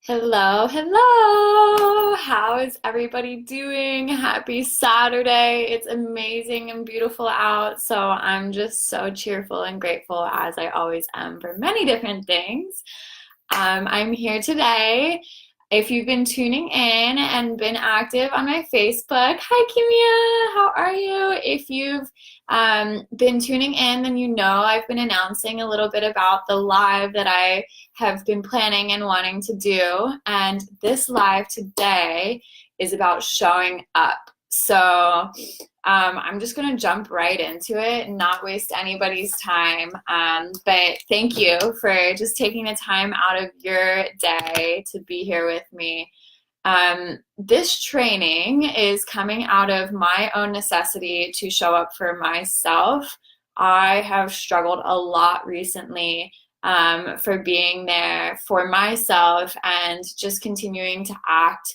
Hello, hello. How is everybody doing? Happy Saturday. It's amazing and beautiful out. So I'm just so cheerful and grateful as I always am for many different things. I'm here today. If you've been tuning in and been active on my Facebook, hi Kimia, how are you? If you've been tuning in, then you know I've been announcing a little bit about the live that I have been planning and wanting to do. And this live today is about showing up. So I'm just going to jump right into it and not waste anybody's time. But thank you for just taking the time out of your day to be here with me. This training is coming out of my own necessity to show up for myself. I have struggled a lot recently for being there for myself and just continuing to act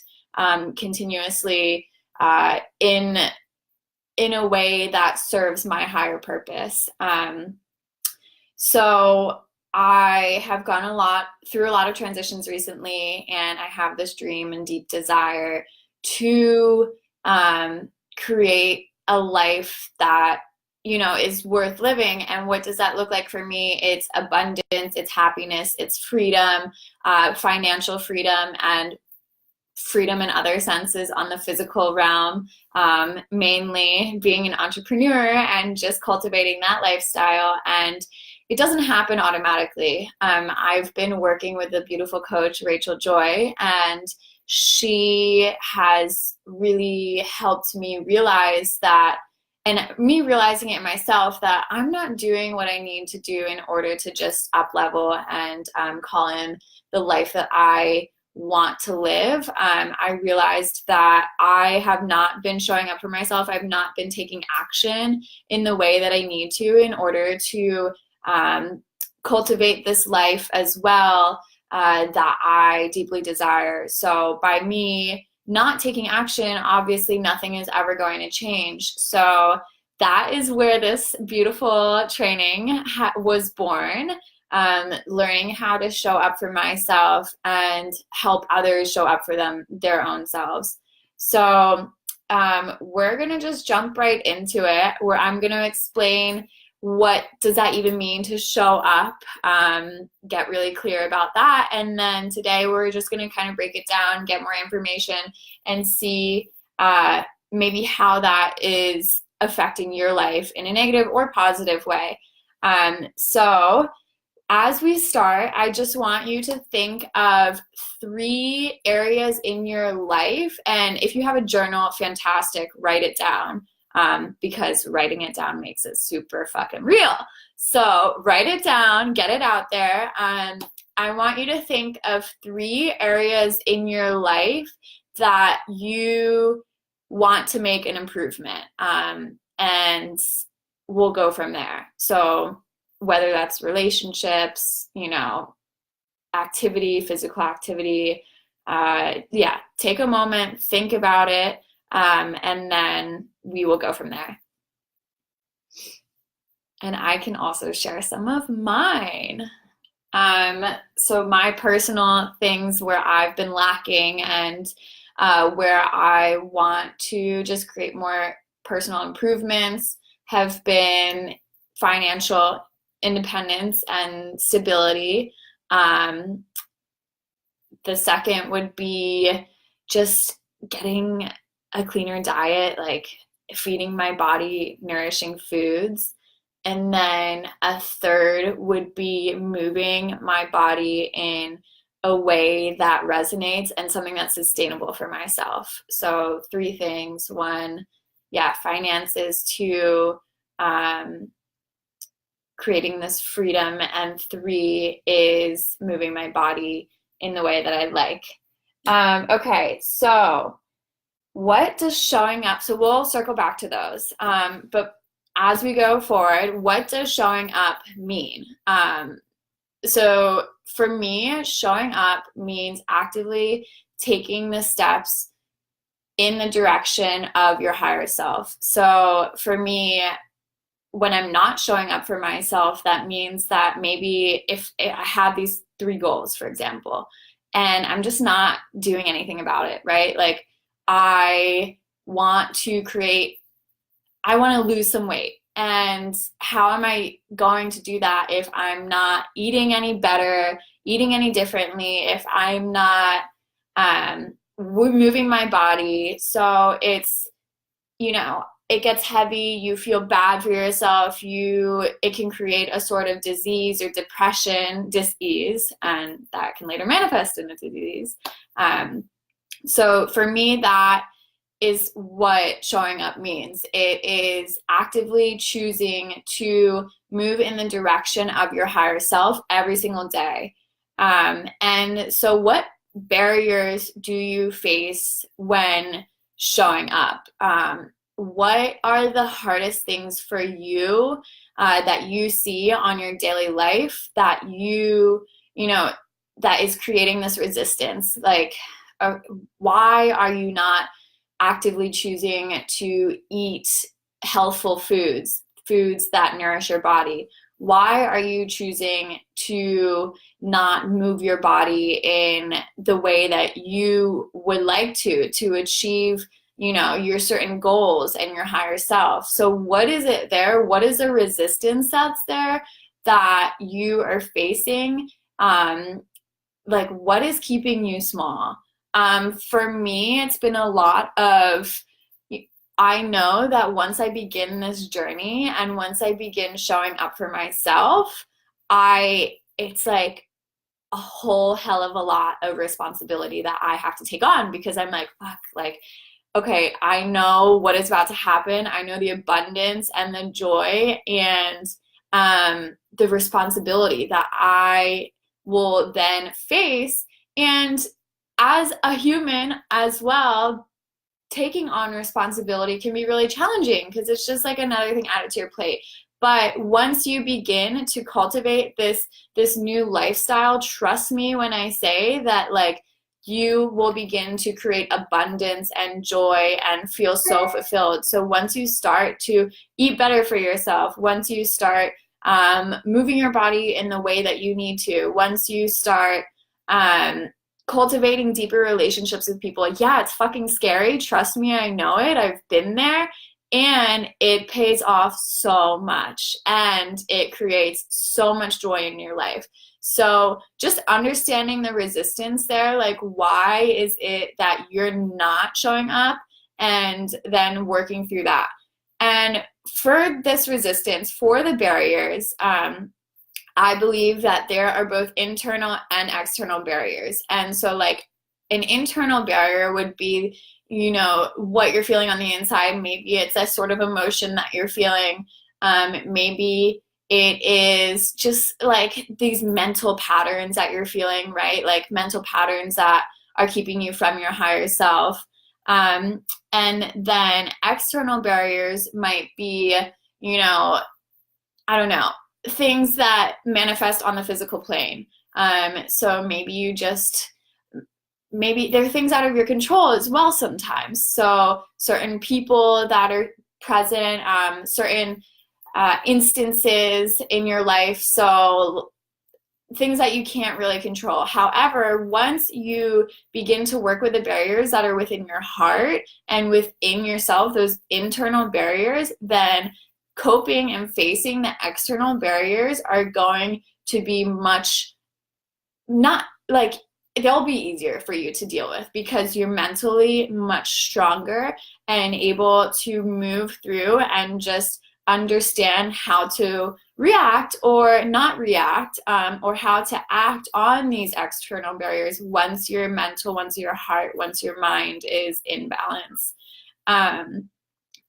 continuously in a way that serves my higher purpose. So I have gone through a lot of transitions recently, and I have this dream and deep desire to create a life that is worth living. And what does that look like for me? It's abundance, it's happiness, it's freedom, financial freedom, and freedom in other senses on the physical realm, mainly being an entrepreneur and just cultivating that lifestyle. And it doesn't happen automatically. I've been working with a beautiful coach, Rachel Joy, and she has really helped me realize that, and me realizing it myself, that I'm not doing what I need to do in order to just up level and call in the life that I want to live. I realized that I have not been showing up for myself. I've not been taking action in the way that I need to in order to cultivate this life as well that I deeply desire. So by me not taking action, obviously nothing is ever going to change. So that is where this beautiful training was born. Learning how to show up for myself and help others show up for their own selves. So we're going to just jump right into it, where I'm going to explain what does that even mean to show up, get really clear about that. And then today we're just going to kind of break it down, get more information, and see maybe how that is affecting your life in a negative or positive way. So as we start, I just want you to think of 3 areas in your life. And if you have a journal, fantastic, write it down, because writing it down makes it super fucking real. So write it down, get it out there. I want you to think of 3 areas in your life that you want to make an improvement. And we'll go from there. So whether that's relationships, activity, physical activity, take a moment, think about it, and then we will go from there. And I can also share some of mine. So my personal things where I've been lacking and where I want to just create more personal improvements have been financial independence and stability. The second would be just getting a cleaner diet, like feeding my body nourishing foods. And then a third would be moving my body in a way that resonates and something that's sustainable for myself. So 3 things. 1, finances. 2, creating this freedom, and 3 is moving my body in the way that I like. Okay, so what does showing up, so we'll circle back to those, but as we go forward, what does showing up mean? So for me, showing up means actively taking the steps in the direction of your higher self. So for me, when I'm not showing up for myself, that means that maybe if I have these 3 goals, for example, and I'm just not doing anything about it, right? Like I want to create, I want to lose some weight. And how am I going to do that if I'm not eating any better, eating any differently, if I'm not moving my body? So it's, it gets heavy, you feel bad for yourself, it can create a sort of disease or depression, dis-ease, and that can later manifest in a disease. So for me, that is what showing up means. It is actively choosing to move in the direction of your higher self every single day. And so what barriers do you face when showing up? What are the hardest things for you that you see on your daily life that that is creating this resistance? Like, why are you not actively choosing to eat healthful foods that nourish your body? Why are you choosing to not move your body in the way that you would like to achieve, your certain goals and your higher self? So what is it there? What is the resistance that's there that you are facing? Like, what is keeping you small? For me, it's been a lot of, I know that once I begin this journey and once I begin showing up for myself, it's like a whole hell of a lot of responsibility that I have to take on, because I'm like, fuck, like, okay, I know what is about to happen. I know the abundance and the joy and the responsibility that I will then face. And as a human as well, taking on responsibility can be really challenging because it's just like another thing added to your plate. But once you begin to cultivate this new lifestyle, trust me when I say that, like, you will begin to create abundance and joy and feel so fulfilled. So once you start to eat better for yourself, once you start moving your body in the way that you need to, once you start cultivating deeper relationships with people, yeah, it's fucking scary. Trust me, I know it. I've been there. And it pays off so much and it creates so much joy in your life. So just understanding the resistance there, like, why is it that you're not showing up, and then working through that. And for this resistance, for the barriers, I believe that there are both internal and external barriers. And so, like, an internal barrier would be, what you're feeling on the inside. Maybe it's a sort of emotion that you're feeling. Maybe it is just like these mental patterns that you're feeling, right? Like mental patterns that are keeping you from your higher self. And then external barriers might be, I don't know, things that manifest on the physical plane. So maybe there are things out of your control as well sometimes. So certain people that are present, certain instances in your life, so things that you can't really control. However, once you begin to work with the barriers that are within your heart and within yourself, those internal barriers, then coping and facing the external barriers are going to be they'll be easier for you to deal with because you're mentally much stronger and able to move through and just understand how to react or not react, or how to act on these external barriers once your mental, once your heart, once your mind is in balance.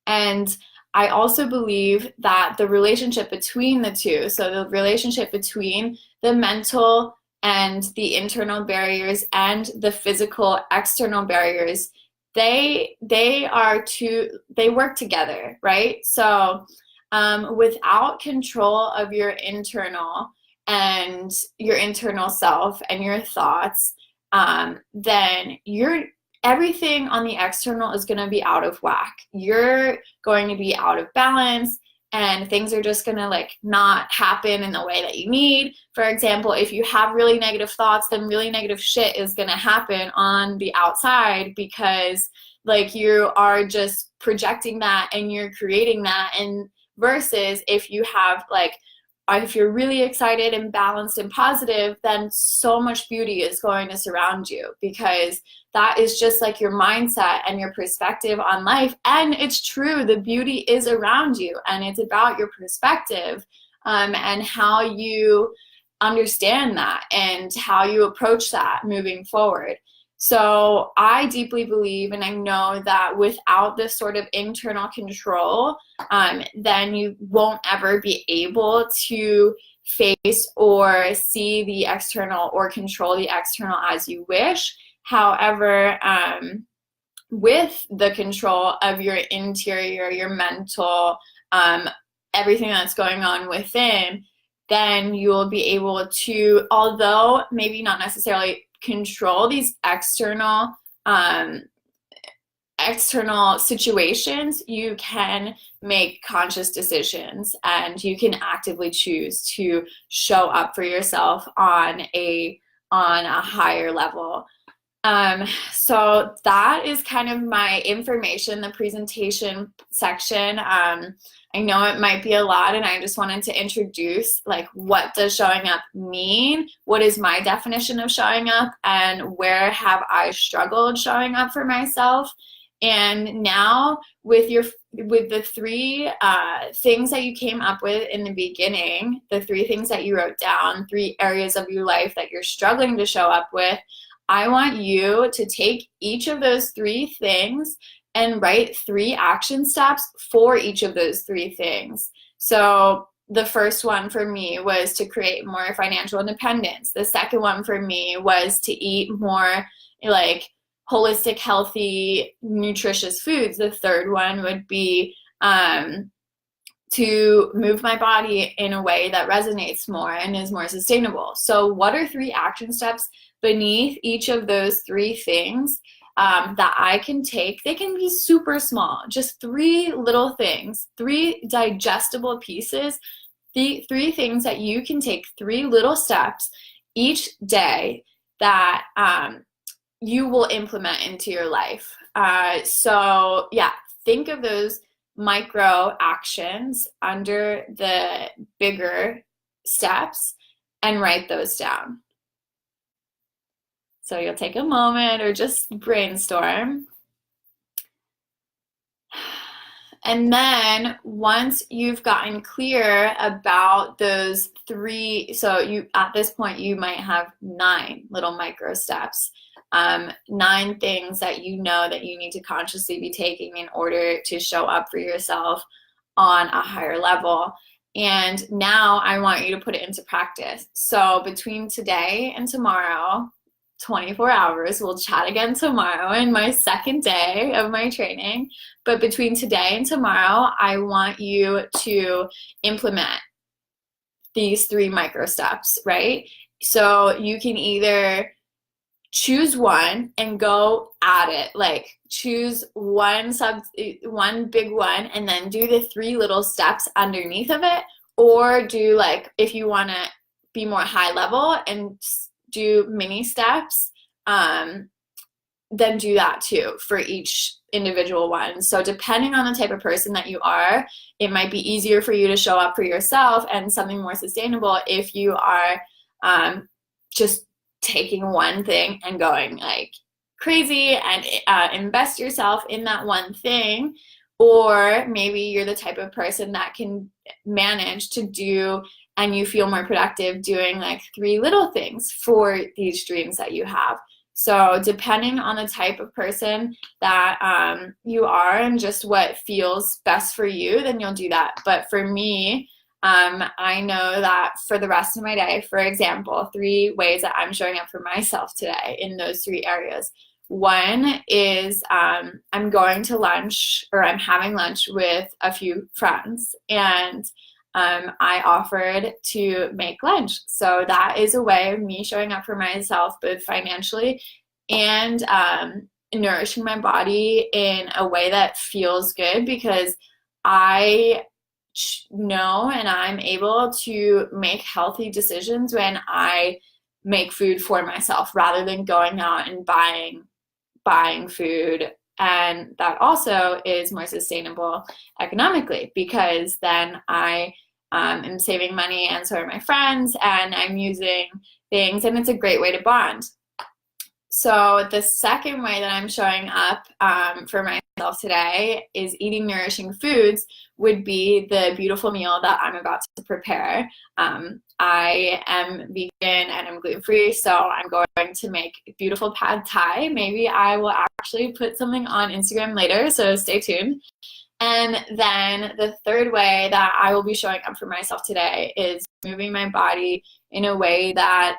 And I also believe that the relationship between the two, so the relationship between the mental and the internal barriers and the physical external barriers, they work together, right? So without control of your internal self and your thoughts, then everything on the external is going to be out of whack. You're going to be out of balance. and things are just gonna like not happen in the way that you need. For example, if you have really negative thoughts, then really negative shit is gonna happen on the outside, because like you are just projecting that and you're creating that. And versus if you have like, if you're really excited and balanced and positive, then so much beauty is going to surround you, because that is just like your mindset and your perspective on life. And it's true, the beauty is around you, and it's about your perspective, and how you understand that and how you approach that moving forward. So I deeply believe, and I know that without this sort of internal control, then you won't ever be able to face or see the external or control the external as you wish. However, with the control of your interior, your mental, everything that's going on within, then you will be able to, although maybe not necessarily control these external situations, you can make conscious decisions, and you can actively choose to show up for yourself on a higher level. So that is kind of my information, the presentation section. I know it might be a lot, and I just wanted to introduce like, what does showing up mean? What is my definition of showing up, and where have I struggled showing up for myself? And now with the three things that you came up with in the beginning, the three things that you wrote down, 3 areas of your life that you're struggling to show up with, I want you to take each of those 3 things and write 3 action steps for each of those 3 things. So the first one for me was to create more financial independence. The second one for me was to eat more like holistic, healthy, nutritious foods. The third one would be to move my body in a way that resonates more and is more sustainable. So what are 3 action steps beneath each of those 3 things that I can take? They can be super small, just 3 little things, 3 digestible pieces, the 3 things that you can take, 3 little steps each day that you will implement into your life. So yeah, think of those micro actions under the bigger steps and write those down. So you'll take a moment or just brainstorm. And then once you've gotten clear about those 3, so you at this point you might have 9 little micro steps, 9 things that you know that you need to consciously be taking in order to show up for yourself on a higher level. And now I want you to put it into practice. So between today and tomorrow, 24 hours, we'll chat again tomorrow in my second day of my training. But between today and tomorrow, I want you to implement these 3 micro steps, right? So you can either choose one and go at it, like choose one big one and then do the 3 little steps underneath of it, or do like, if you want to be more high level and do mini steps, then do that too for each individual one. So depending on the type of person that you are, it might be easier for you to show up for yourself and something more sustainable if you are just taking one thing and going like crazy and invest yourself in that one thing. Or maybe you're the type of person that can manage to do, and you feel more productive doing like 3 little things for these dreams that you have. So depending on the type of person that you are and just what feels best for you, then you'll do that. But for me, I know that for the rest of my day, for example, 3 ways that I'm showing up for myself today in those 3 areas. One is I'm going to lunch, or I'm having lunch with a few friends, and I offered to make lunch. So that is a way of me showing up for myself, both financially and nourishing my body in a way that feels good, because I know and I'm able to make healthy decisions when I make food for myself rather than going out and buying food. And that also is more sustainable economically because then I am saving money and so are my friends, and I'm using things, and it's a great way to bond. So the second way that I'm showing up for myself today is eating nourishing foods would be the beautiful meal that I'm about to prepare. I am vegan and I'm gluten-free, so I'm going to make beautiful pad thai. Maybe I will actually put something on Instagram later, so stay tuned. And then the third way that I will be showing up for myself today is moving my body in a way that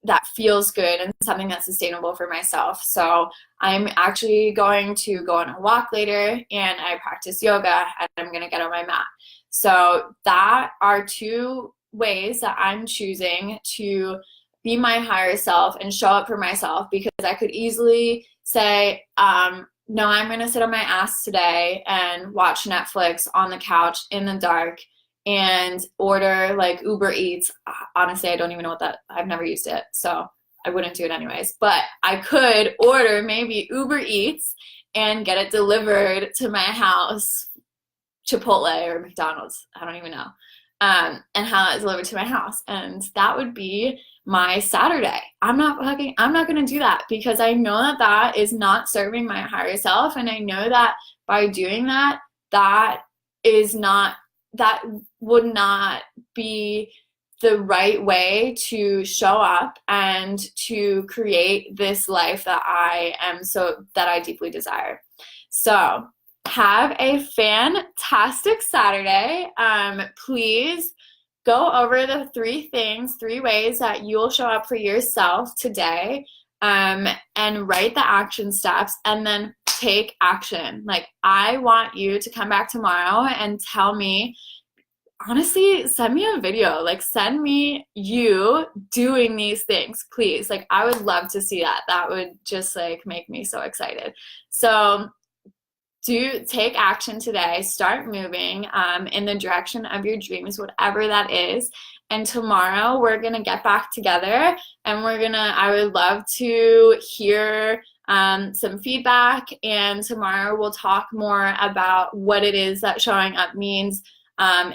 that feels good and something that's sustainable for myself. So I'm actually going to go on a walk later, and I practice yoga, and I'm going to get on my mat. So that are two ways that I'm choosing to be my higher self and show up for myself, because I could easily say, no, I'm going to sit on my ass today and watch Netflix on the couch in the dark and order like Uber Eats. Honestly, I don't even know what that, I've never used it, so I wouldn't do it anyways. But I could order maybe Uber Eats and get it delivered to my house, Chipotle or McDonald's, I don't even know, and have it delivered to my house. And that would be my Saturday. I'm not going to do that because I know that that is not serving my higher self. And I know that by doing that, that would not be the right way to show up and to create this life that I deeply desire. So have a fantastic Saturday. Please go over the three ways that you'll show up for yourself today, and write the action steps, and then take action. Like, I want you to come back tomorrow and tell me, honestly, send me a video. Like, send me you doing these things, please. Like, I would love to see that. That would just like make me so excited. So take action today. Start moving in the direction of your dreams, whatever that is. And tomorrow we're gonna get back together, and I would love to hear some feedback. And tomorrow we'll talk more about what it is that showing up means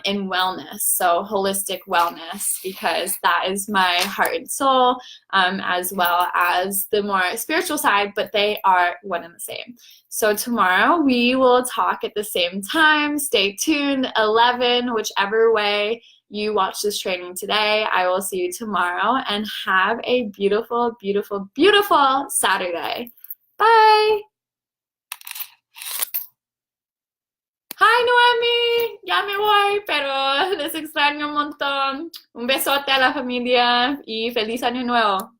in wellness, so holistic wellness, because that is my heart and soul, as well as the more spiritual side, but they are one and the same. So tomorrow we will talk at the same time. Stay tuned, 11, whichever way you watch this training today. I will see you tomorrow, and have a beautiful, beautiful, beautiful Saturday. Bye. Hi, Noemi, ya me voy, pero les extraño un montón. Un besote a la familia y feliz año nuevo.